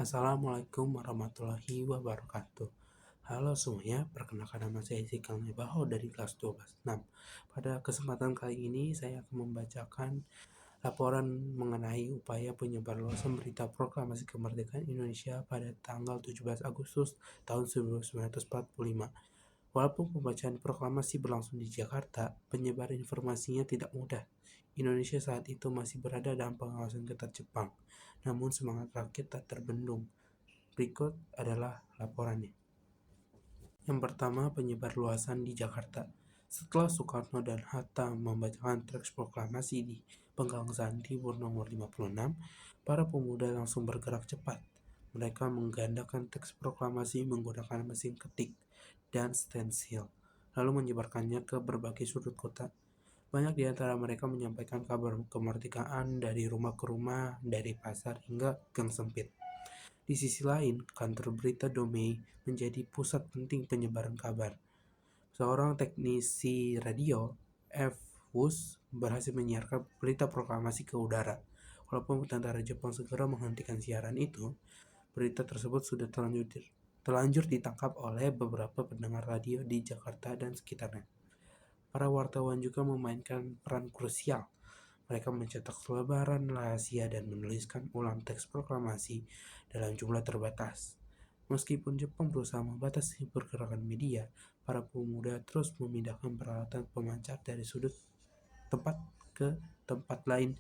Assalamualaikum warahmatullahi wabarakatuh. Halo semuanya, perkenalkan nama saya Zikal Nebaho dari kelas 12/6. Pada kesempatan kali ini saya akan membacakan laporan mengenai upaya penyebarluasan berita proklamasi kemerdekaan Indonesia pada tanggal 17 Agustus tahun 1945. Walaupun pembacaan proklamasi berlangsung di Jakarta, penyebaran informasinya tidak mudah. Indonesia saat itu masih berada dalam pengawasan ketat Jepang, namun semangat rakyat tak terbendung. Berikut adalah laporannya. Yang pertama, penyebarluasan di Jakarta. Setelah Soekarno dan Hatta membacakan teks proklamasi di Penggang Sandi nomor 56, para pemuda langsung bergerak cepat. Mereka menggandakan teks proklamasi menggunakan mesin ketik dan stensil, lalu menyebarkannya ke berbagai sudut kota. Banyak di antara mereka menyampaikan kabar kemerdekaan dari rumah ke rumah, dari pasar hingga gang sempit. Di sisi lain, kantor berita Domei menjadi pusat penting penyebaran kabar. Seorang teknisi radio, F. Wus, berhasil menyiarkan berita proklamasi ke udara. Walaupun tentara Jepang segera menghentikan siaran itu, berita tersebut sudah terlanjur ditangkap oleh beberapa pendengar radio di Jakarta dan sekitarnya. Para wartawan juga memainkan peran krusial. Mereka mencetak selebaran rahasia dan menuliskan ulang teks proklamasi dalam jumlah terbatas. Meskipun Jepang berusaha membatasi pergerakan media, para pemuda terus memindahkan peralatan pemancar dari sudut tempat ke tempat lain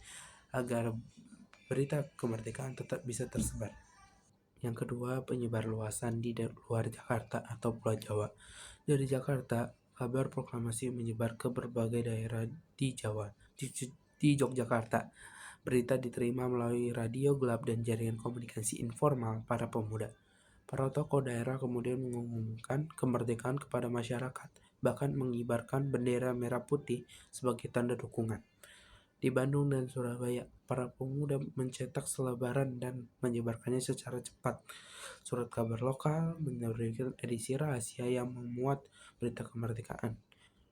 agar berita kemerdekaan tetap bisa tersebar. Yang kedua, penyebarluasan di luar Jakarta atau Pulau Jawa. Dari Jakarta, kabar proklamasi menyebar ke berbagai daerah di Jawa. Di Yogyakarta, berita diterima melalui radio gelap dan jaringan komunikasi informal para pemuda. Para tokoh daerah kemudian mengumumkan kemerdekaan kepada masyarakat, bahkan mengibarkan bendera merah putih sebagai tanda dukungan. Di Bandung dan Surabaya, para pemuda mencetak selebaran dan menyebarkannya secara cepat. Surat kabar lokal menerbitkan edisi rahasia yang memuat berita kemerdekaan.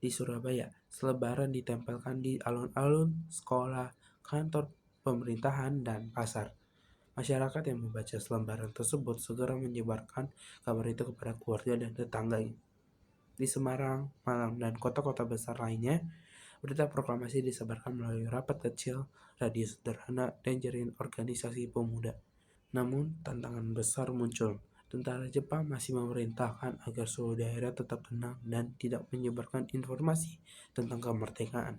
Di Surabaya, selebaran ditempelkan di alun-alun, sekolah, kantor pemerintahan, dan pasar. Masyarakat yang membaca selembaran tersebut segera menyebarkan kabar itu kepada keluarga dan tetangganya. Di Semarang, Malang, dan kota-kota besar lainnya, berita proklamasi disebarkan melalui rapat kecil, radio sederhana, dan jaringan organisasi pemuda. Namun, tantangan besar muncul. Tentara Jepang masih memerintahkan agar seluruh daerah tetap tenang dan tidak menyebarkan informasi tentang kemerdekaan.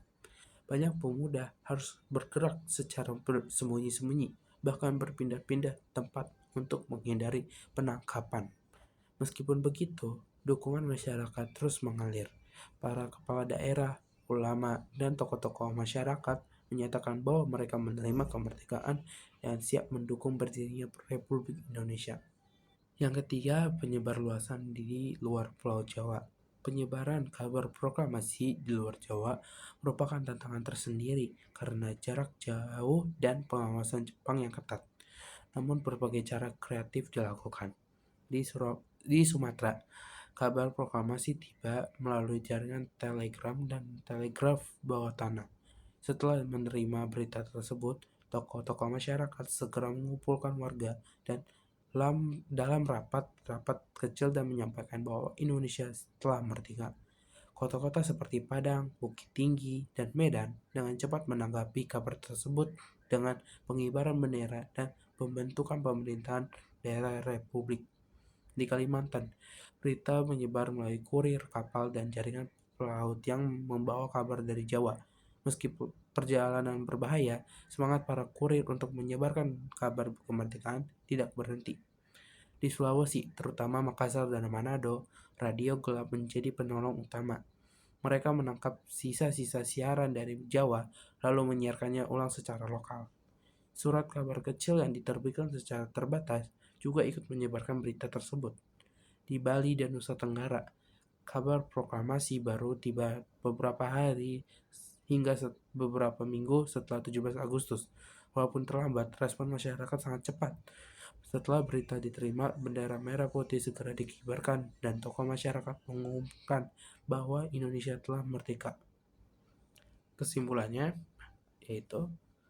Banyak pemuda harus bergerak secara sembunyi-sembunyi, bahkan berpindah-pindah tempat untuk menghindari penangkapan. Meskipun begitu, dukungan masyarakat terus mengalir. Para kepala daerah, ulama, dan tokoh-tokoh masyarakat menyatakan bahwa mereka menerima kemerdekaan dan siap mendukung berdirinya Republik Indonesia. Yang ketiga, penyebarluasan di luar Pulau Jawa. Penyebaran kabar proklamasi di luar Jawa merupakan tantangan tersendiri karena jarak jauh dan pengawasan Jepang yang ketat. Namun berbagai cara kreatif dilakukan. Di Sumatera, kabar proklamasi tiba melalui jaringan telegram dan telegraf bawah tanah. Setelah menerima berita tersebut, tokoh-tokoh masyarakat segera mengumpulkan warga dan dalam rapat kecil dan menyampaikan bahwa Indonesia telah merdeka. Kota-kota seperti Padang, Bukit Tinggi, dan Medan dengan cepat menanggapi kabar tersebut dengan pengibaran bendera dan pembentukan pemerintahan daerah republik. Di Kalimantan, berita menyebar melalui kurir, kapal, dan jaringan pelaut yang membawa kabar dari Jawa. Meskipun perjalanan berbahaya, semangat para kurir untuk menyebarkan kabar kemerdekaan tidak berhenti. Di Sulawesi, terutama Makassar dan Manado, radio gelap menjadi penolong utama. Mereka menangkap sisa-sisa siaran dari Jawa, lalu menyiarkannya ulang secara lokal. Surat kabar kecil yang diterbitkan secara terbatas juga ikut menyebarkan berita tersebut. Di Bali dan Nusa Tenggara, kabar proklamasi baru tiba beberapa hari hingga beberapa minggu setelah 17 Agustus. Walaupun terlambat, respon masyarakat sangat cepat. Setelah berita diterima, bendera merah putih segera dikibarkan dan tokoh masyarakat mengumumkan bahwa Indonesia telah merdeka. Kesimpulannya, yaitu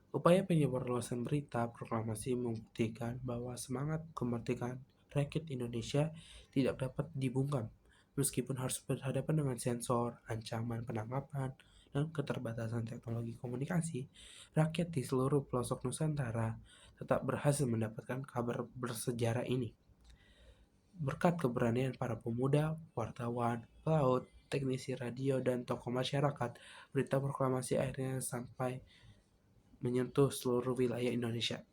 Upaya penyebarluasan berita proklamasi membuktikan bahwa semangat kemerdekaan rakyat Indonesia tidak dapat dibungkam, meskipun harus berhadapan dengan sensor, ancaman penangkapan, dan keterbatasan teknologi komunikasi. Rakyat di seluruh pelosok Nusantara tetap berhasil mendapatkan kabar bersejarah ini. Berkat keberanian para pemuda, wartawan, pelaut, teknisi radio, dan tokoh masyarakat, berita proklamasi akhirnya sampai menyentuh seluruh wilayah Indonesia.